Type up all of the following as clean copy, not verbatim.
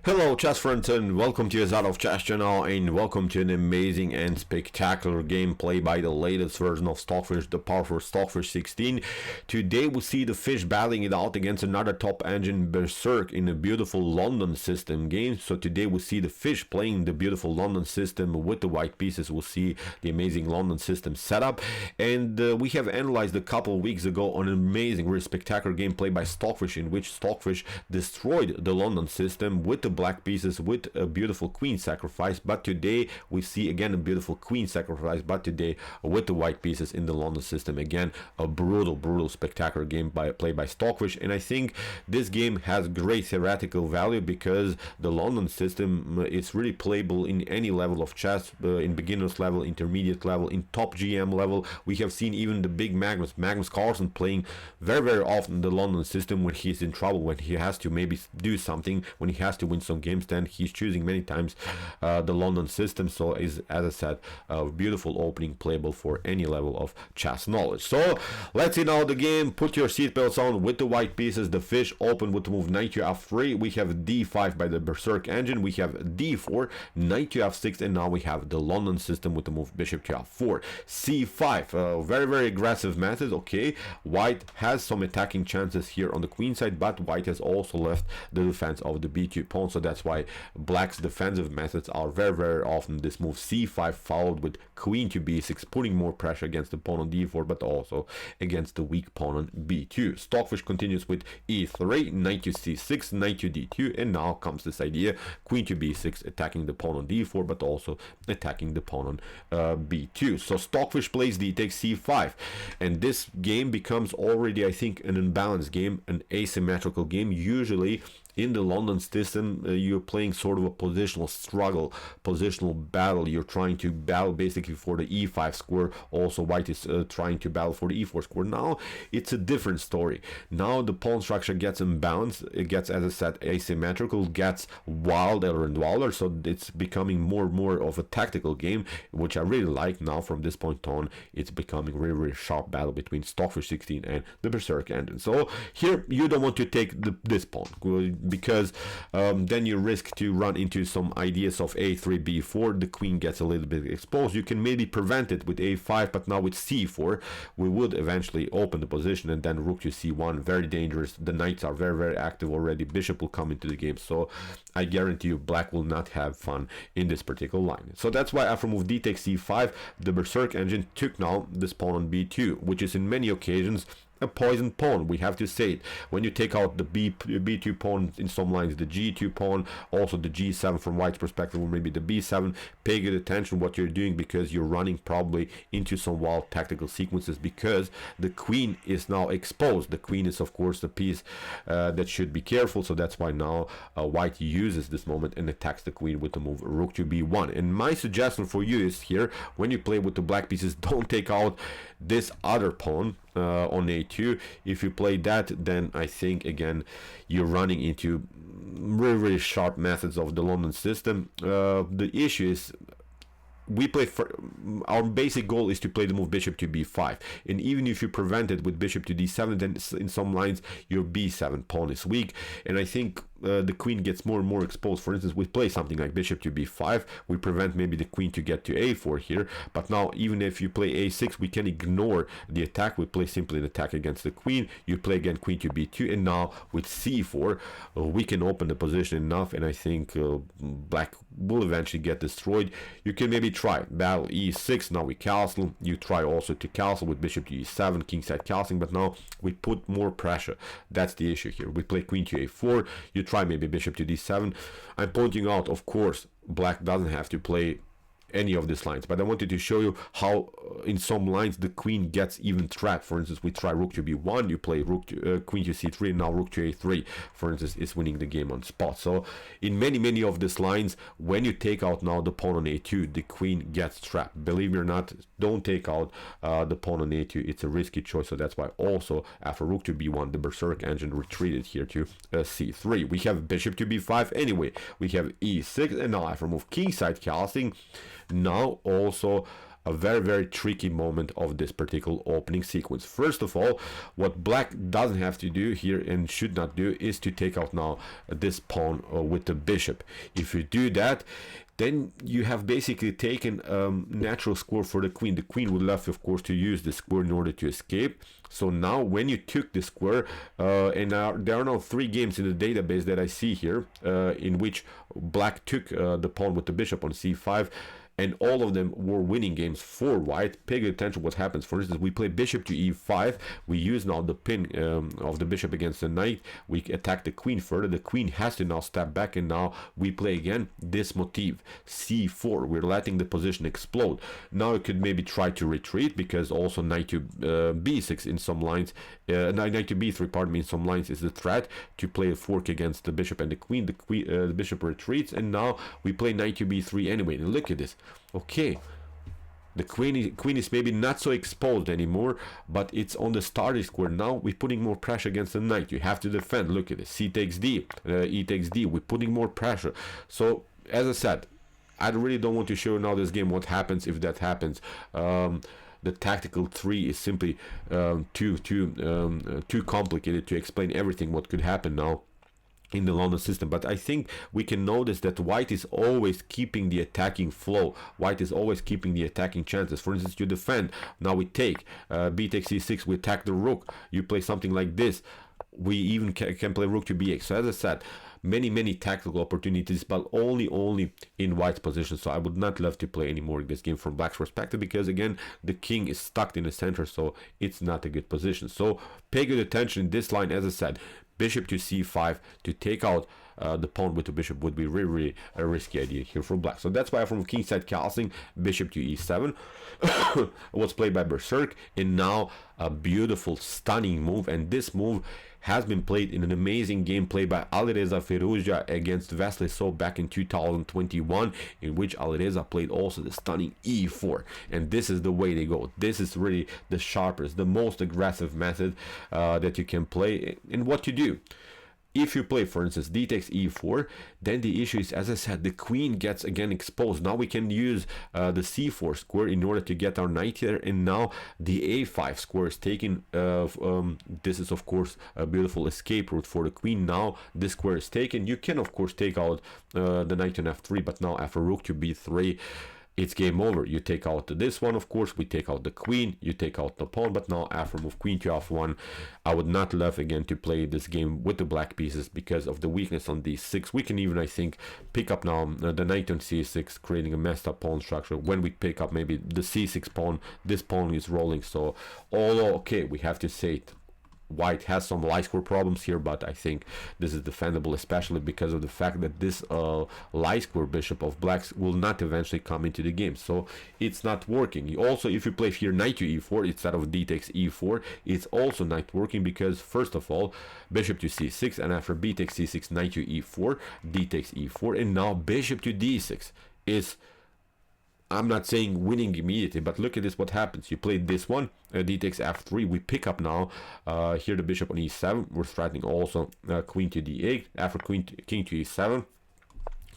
Hello chess friends and welcome to your Out of Chess channel and welcome to an amazing and spectacular gameplay by the latest version of Stockfish, the powerful Stockfish 16. Today we see the fish battling it out against another top engine Berserk in a beautiful London system game. So today we see the fish playing the beautiful London system with the white pieces. We'll see the amazing London system setup, and we have analyzed a couple of weeks ago an amazing, really spectacular gameplay by Stockfish in which Stockfish destroyed the London system with the black pieces with a beautiful queen sacrifice. But today we see again a beautiful queen sacrifice, but today with the white pieces in the London system. Again, a brutal spectacular game played by Stockfish, and I think this game has great theoretical value because the London system is really playable in any level of chess, in beginners level, intermediate level, in top GM level. We have seen even the big Magnus Carlsen playing very often the London system when he's in trouble, when he has to maybe do something, when he has to win some games, then he's choosing many times the London system. So is, as I said, a beautiful opening playable for any level of chess knowledge. So let's see now the game. Put your seatbelts on with the white pieces. The fish open with the move knight to f3. We have d5 by the Berserk engine. We have d4, knight to f6, and now we have the London system with the move bishop to f4. c5, very aggressive method. Okay, white has some attacking chances here on the queen side, but white has also left the defense of the b2 pawn, so that's why black's defensive methods are very often this move c5 followed with queen to b6, putting more pressure against the pawn on d4 but also against the weak pawn on b2. Stockfish continues with e3, knight to c6, knight to d2, and now comes this idea, queen to b6, attacking the pawn on d4 but also attacking the pawn on b2. So Stockfish plays d takes c5, and this game becomes already, I think, an unbalanced game, an asymmetrical game. Usually in the London system, you're playing sort of a positional struggle, positional battle. You're trying to battle basically for the e5 square. Also, white is trying to battle for the e4 square. Now, it's a different story. Now, the pawn structure gets imbalanced. It gets, as I said, asymmetrical, gets wilder and wilder. So it's becoming more and more of a tactical game, which I really like. Now, from this point on, it's becoming really sharp battle between Stockfish 16 and the Berserk engine. So here, you don't want to take this pawn, because then you risk to run into some ideas of a3, b4. The queen gets a little bit exposed. You can maybe prevent it with a5, but now with c4 we would eventually open the position, and then rook to c1, very dangerous. The knights are very active already. Bishop will come into the game, so I guarantee you black will not have fun in this particular line. So that's why after move d takes c5, the Berserk engine took now this pawn on b2, which is in many occasions a poisoned pawn. We have to say it. When you take out the b2 pawn in some lines, the g2 pawn, also the g7 from white's perspective, or maybe the b7, pay good attention what you're doing, because you're running probably into some wild tactical sequences, because the queen is now exposed. The queen is of course the piece that should be careful, so that's why now white uses this moment and attacks the queen with the move rook to b1. And my suggestion for you is here, when you play with the black pieces, don't take out this other pawn on a2. If you play that, then I think again you're running into really sharp methods of the London system. The issue is we play for our basic goal is to play the move bishop to b5, and even if you prevent it with bishop to d7, then in some lines your b7 pawn is weak, and I think the queen gets more and more exposed. For instance, we play something like bishop to b5, we prevent maybe the queen to get to a4 here, but now even if you play a6, we can ignore the attack. We play simply an attack against the queen. You play again queen to b2, and now with c4 we can open the position enough, and I think black will eventually get destroyed. You can maybe try battle e6. Now we castle. You try also to castle with bishop to e7, kingside castling, but now we put more pressure. That's the issue here. We play queen to a4. You try maybe bishop to d7. I'm pointing out, of course, black doesn't have to play any of these lines, but I wanted to show you how in some lines the queen gets even trapped. For instance, we try rook to b1, you play rook to, queen to c3, now rook to a3, for instance, is winning the game on spot. So in many of these lines, when you take out now the pawn on a2, the queen gets trapped. Believe me or not, don't take out the pawn on a2. It's a risky choice, so that's why also after rook to b1, the Berserk engine retreated here to c3. We have bishop to b5 anyway. We have e6, and now after move kingside castling, now also a very tricky moment of this particular opening sequence. First of all, what black doesn't have to do here and should not do is to take out now this pawn with the bishop. If you do that, then you have basically taken natural square for the queen. The queen would love, of course, to use the square in order to escape. So now when you took the square, and there are now 3 games in the database that I see here in which black took the pawn with the bishop on c5, and all of them were winning games for white. Pay good attention what happens. For instance, we play bishop to e5. We use now the pin of the bishop against the knight. We attack the queen further. The queen has to now step back, and now we play again this motif, c4. We're letting the position explode. Now you could maybe try to retreat, because also knight to b6 in some lines, knight to b3, pardon me, in some lines is the threat to play a fork against the bishop and the queen. The bishop retreats, and now we play knight to b3 anyway. And look at this. Okay, the queen is maybe not so exposed anymore, but it's on the starting square. Now we're putting more pressure against the knight. You have to defend. Look at this. C takes d, e takes d. We're putting more pressure. So as I said, I really don't want to show now this game what happens if that happens. The tactical 3 is simply too complicated to explain everything what could happen now in the London system. But I think we can notice that white is always keeping the attacking flow. White is always keeping the attacking chances. For instance, you defend, now we take, b takes c6, we attack the rook. You play something like this, we even can play rook to b8. So as I said, many tactical opportunities, but only in white's position. So I would not love to play anymore this game from black's perspective, because again, the king is stuck in the center, so it's not a good position. So pay good attention in this line. As I said, bishop to c5 to take out the pawn with the bishop would be really a risky idea here for black. So that's why from kingside castling, bishop to e7 was played by Berserk, and now a beautiful, stunning move. And this move has been played in an amazing game played by Alireza Firouzja against Wesley So back in 2021, in which Alireza played also the stunning e4. And this is the way they go. This is really the sharpest, the most aggressive method that you can play. And what to do? If you play, for instance, d takes e4, then the issue is, as I said, the queen gets again exposed. Now we can use the c4 square in order to get our knight here, and now the a5 square is taken. This is, of course, a beautiful escape route for the queen. Now this square is taken. You can, of course, take out the knight on f3, but now after rook to b3, it's game over. You take out this one, of course, we take out the queen, you take out the pawn, but now after move queen to f1, I would not love again to play this game with the black pieces because of the weakness on d6. We can even, I think, pick up now the knight on c6, creating a messed up pawn structure. When we pick up maybe the c6 pawn, this pawn is rolling. So although, okay, we have to say it, white has some light square problems here, but I think this is defendable, especially because of the fact that this light square bishop of blacks will not eventually come into the game, so it's not working. Also, if you play here knight to e4 instead of d takes e4, it's also not working, because first of all, bishop to c6, and after b takes c6, knight to e4, d takes e4, and now bishop to d6 is, I'm not saying winning immediately, but look at this, what happens. You play this one, d takes f3, we pick up now here the bishop on e7, we're threatening also queen to d8, after king to e7,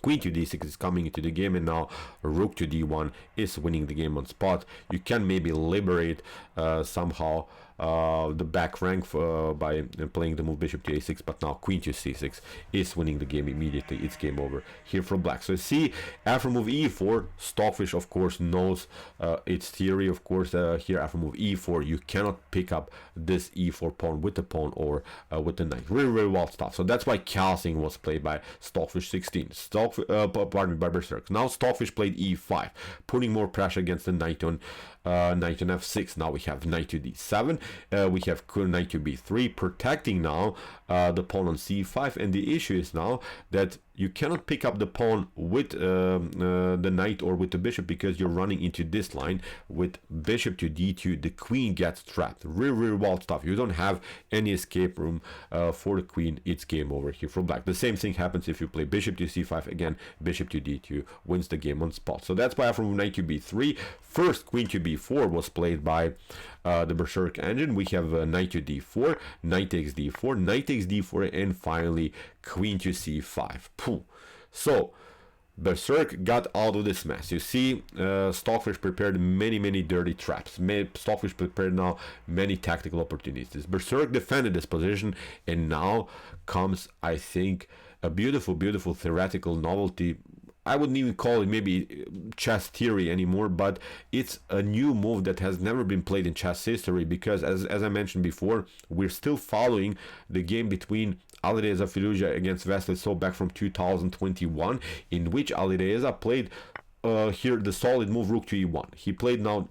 queen to d6 is coming into the game, and now rook to d1 is winning the game on spot. You can maybe liberate somehow the back rank by playing the move bishop to a6, but now queen to c6 is winning the game immediately. It's game over here for black. So see, after move e4, Stockfish of course knows its theory. Of course, here after move e4, you cannot pick up this e4 pawn with the pawn or with the knight. Really wild stuff. So that's why castling was played by Stockfish 16. Pardon me, by Berserk. Now Stockfish played e5, putting more pressure against the knight on f6. Now we have knight to d7, we have knight to b3, protecting now the pawn on c5, and the issue is now that you cannot pick up the pawn with the knight or with the bishop, because you're running into this line with bishop to d2. The queen gets trapped. Really wild stuff. You don't have any escape room for the queen. It's game over here for black. The same thing happens if you play bishop to c5. Again, bishop to d2 wins the game on spot. So that's why from knight to b3, first queen to b4 was played by the Berserk engine. We have knight to d4, knight takes d4, knight takes d4, and finally queen to c5. So Berserk got out of this mess. You see, Stockfish prepared many dirty traps. Stockfish prepared now many tactical opportunities. Berserk defended this position, and now comes, I think, a beautiful theoretical novelty. I wouldn't even call it maybe chess theory anymore, but it's a new move that has never been played in chess history, because as I mentioned before, we're still following the game between Alireza Firuza against Wesley So back from 2021, in which Alireza played here the solid move rook to e1. He played now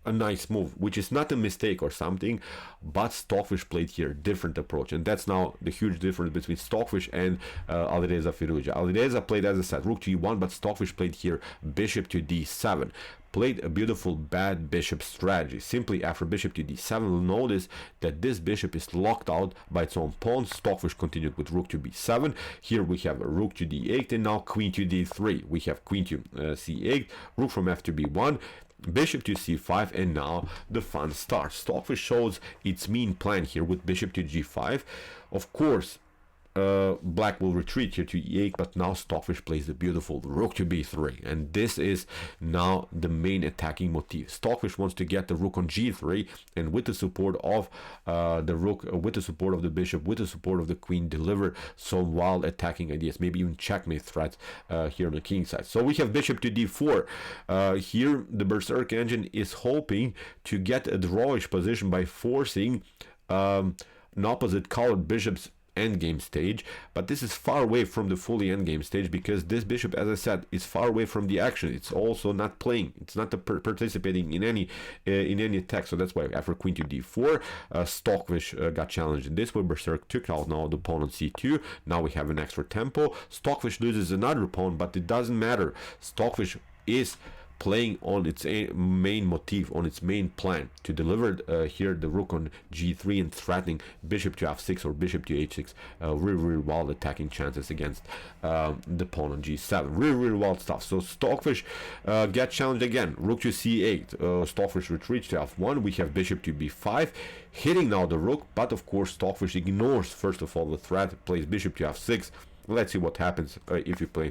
a nice move, which is not a mistake or something, but Stockfish played here different approach, and that's now the huge difference between Stockfish and Alireza Firuza. Alireza played, as I said, rook to e1, but Stockfish played here bishop to d7. Played a beautiful bad bishop strategy. Simply after bishop to d7, we'll notice that this bishop is locked out by its own pawn. Stockfish continued with rook to b7. Here we have a rook to d8, and now queen to d3. We have queen to c8, rook from f to b1, bishop to c5, and now the fun starts. Stockfish shows its mean plan here with bishop to g5. Of course, Black will retreat here to e8, but now Stockfish plays the beautiful rook to b3, and this is now the main attacking motif. Stockfish wants to get the rook on g3, and with the support of the rook, with the support of the bishop, with the support of the queen, deliver some wild attacking ideas, maybe even checkmate threats here on the king side. So we have bishop to d4. Here the Berserk engine is hoping to get a drawish position by forcing an opposite colored bishop's endgame stage, but this is far away from the fully endgame stage, because this bishop, as I said, is far away from the action. It's also not playing, it's not participating in any attack. So that's why after queen to d4, Stockfish got challenged in this way. Berserk took out now the pawn on c2. Now we have an extra tempo. Stockfish loses another pawn, but it doesn't matter. Stockfish is playing on its main motif, on its main plan, to deliver here the rook on g3 and threatening bishop to f6 or bishop to h6. Really wild attacking chances against the pawn on g7. Really wild stuff. So Stockfish get challenged again. Rook to c8. Stockfish retreats to f1. We have bishop to b5, hitting now the rook, but of course Stockfish ignores first of all the threat, plays bishop to f6. Let's see what happens if you play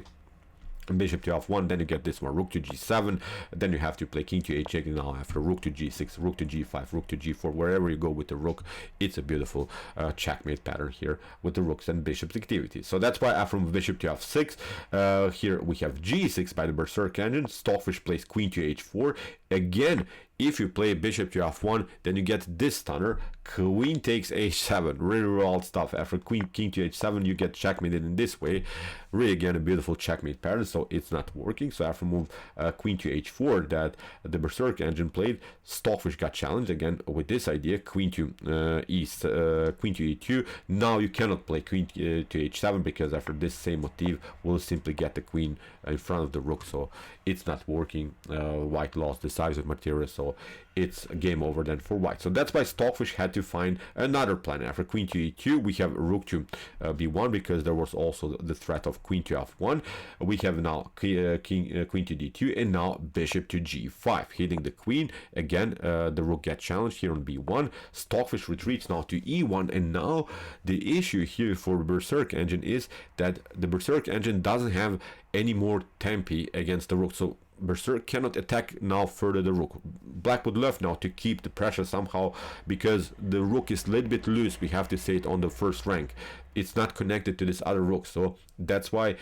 bishop to f1, then you get this one, rook to g7, then you have to play king to h8, and now after rook to g6, rook to g5, rook to g4, wherever you go with the rook, it's a beautiful checkmate pattern here with the rooks and bishops activity. So that's why after bishop to f6, here we have g6 by the Berserk engine. Stockfish plays queen to h4. Again, if you play bishop to f1, then you get this stunner, queen takes h7. Really wild stuff. After king to h7, you get checkmated in this way. Really, again, a beautiful checkmate pattern, so it's not working. So after move queen to h4 that the Berserk engine played, Stockfish got challenged again with this idea, queen to e2. Now you cannot play queen to h7, because after this same motif, we'll simply get the queen in front of the rook, so it's not working. White lost decisive material, so it's a game over then for white. So that's why Stockfish had to find another plan. After queen to e2, we have rook to b1, because there was also the threat of queen to f1. We have now queen to d2, and now bishop to g5, hitting the queen. Again, the rook gets challenged here on b1. Stockfish retreats now to e1, and now the issue here for Berserk engine is that the Berserk engine doesn't have any more tempi against the rook, so Berserk cannot attack now further the rook. Black would love now to keep the pressure somehow, because the rook is a little bit loose, we have to say it, on the first rank. It's not connected to this other rook, so that's why,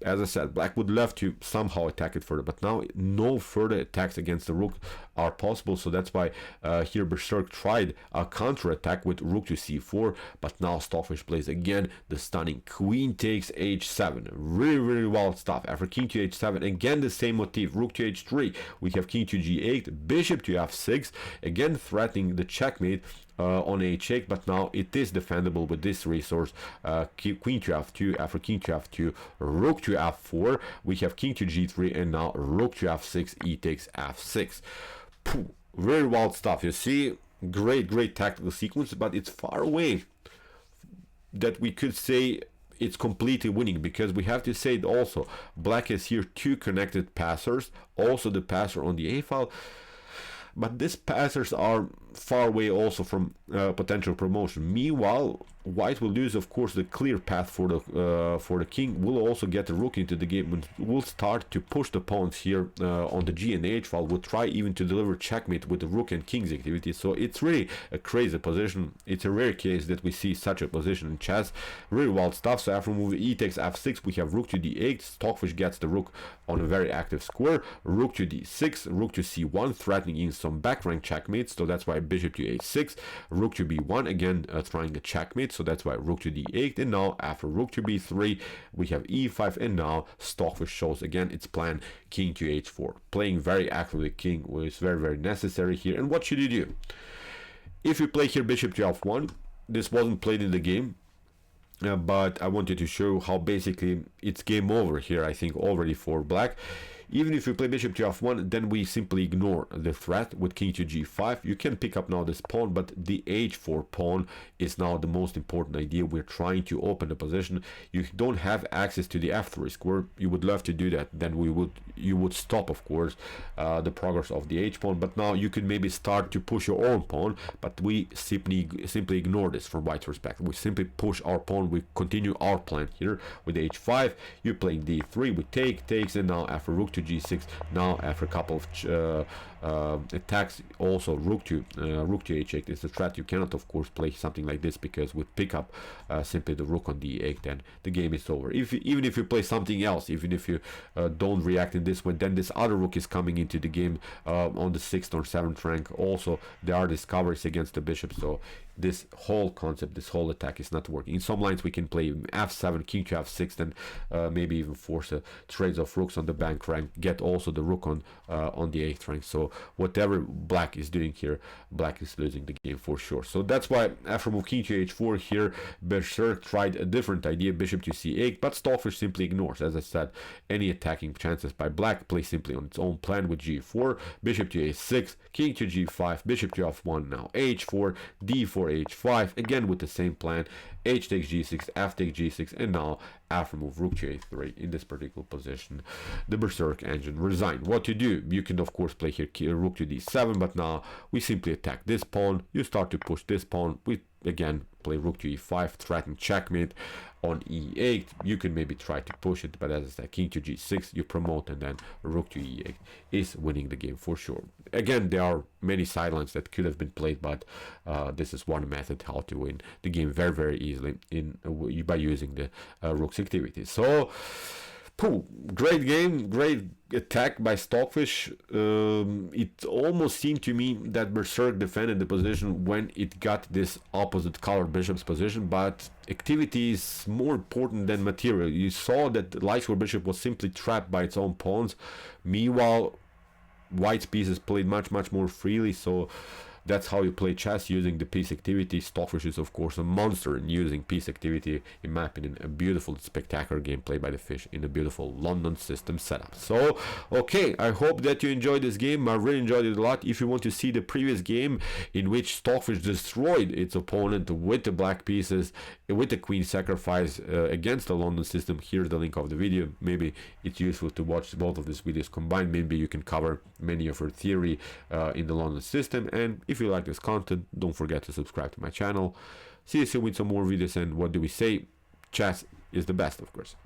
as I said, Black would love to somehow attack it further, but now no further attacks against the rook are possible. So that's why here Berserk tried a counter attack with rook to c4, but now Stockfish plays again the stunning queen takes h7. Really wild stuff. After king to h7, again the same motif, rook to h3. We have king to g8, bishop to f6, again threatening the checkmate on h8, but now it is defendable with this resource. Queen to f2, after king to f2, rook to f4, we have king to g3, and now rook to f6, e takes f6. Very wild stuff. You see, great tactical sequence, but it's far away that we could say it's completely winning, because we have to say it also, Black has here two connected passers, also the passer on the a file, but these passers are far away also from potential promotion. Meanwhile, white will lose, of course, the clear path for the king. Will also get a rook into the game and will start to push the pawns here on the G and H file. Will try even to deliver checkmate with the rook and king's activity. So it's really a crazy position. It's a rare case that we see such a position in chess. Really wild stuff. So after move e takes f6, we have rook to d8. Stockfish gets the rook on a very active square. Rook to d6, rook to c1, threatening in some back rank checkmates. So that's why bishop to a6, rook to b1, again trying a checkmate. So that's why rook to d8. And now after rook to b3, we have e5. And now Stockfish shows again its plan, king to h4. Playing very actively king was very, very necessary here. And what should you do? If you play here bishop to f1, this wasn't played in the game. But I wanted to show how basically it's game over here, I think, already for black. Even if you play bishop to f1, then we simply ignore the threat with king to g5. You can pick up now this pawn, but the h4 pawn is now the most important idea. We're trying to open the position. You don't have access to the f3 square. You would love to do that. Then you would stop, of course, the progress of the h pawn. But now you could maybe start to push your own pawn. But we simply ignore this from white's perspective. We simply push our pawn. We continue our plan here with h5. You're playing d3. We takes, and now after rook to g6, now after a couple of attacks, also rook to h8 is a threat. You cannot, of course, play something like this, because with pick up simply the rook on d8, then the game is over. Even if you play something else, even if you don't react in this way, then this other rook is coming into the game on the 6th or 7th rank. Also, there are discoveries against the bishop, so this whole concept, this whole attack is not working. In some lines we can play f7, king to f6, and maybe even force trades of rooks on the bank rank, get also the rook on the 8th rank. So whatever black is doing here, black is losing the game for sure. So that's why after move king to h4 here, Berserk tried a different idea, bishop to c8, but Stockfish simply ignores, as I said, any attacking chances by black. Plays simply on its own plan with g4, bishop to a6, king to g5, bishop to f1, now h4, d4, h5, again with the same plan, h takes g6, f takes g6, and now after move rook to a3. In this particular position, the Berserk engine resigned. What to do? You can of course play here rook to d7, but now we simply attack this pawn. You start to push this pawn. We again play rook to e5, threaten checkmate on e8. You can maybe try to push it, but as I said, king to g6, you promote, and then rook to e8 is winning the game for sure. Again, there are many sidelines that could have been played, but this is one method how to win the game very, very easily by using the rook's activity. So great game, great attack by Stockfish. It almost seemed to me that Berserk defended the position when it got this opposite color bishop's position, but activity is more important than material. You saw that the light square bishop was simply trapped by its own pawns. Meanwhile, white's pieces played much more freely. So that's how you play chess, using the piece activity. Stockfish is of course a monster in using piece activity. In my opinion, a beautiful, spectacular game played by the fish in a beautiful London system setup. So okay, I hope that you enjoyed this game. I really enjoyed it a lot. If you want to see the previous game in which Stockfish destroyed its opponent with the black pieces, with the queen sacrifice against the London system, here's the link of the video. Maybe it's useful to watch both of these videos combined. Maybe you can cover many of your theory in the London system. And if you like this content, don't forget to subscribe to my channel. See you soon with some more videos, and what do we say? Chess is the best, of course.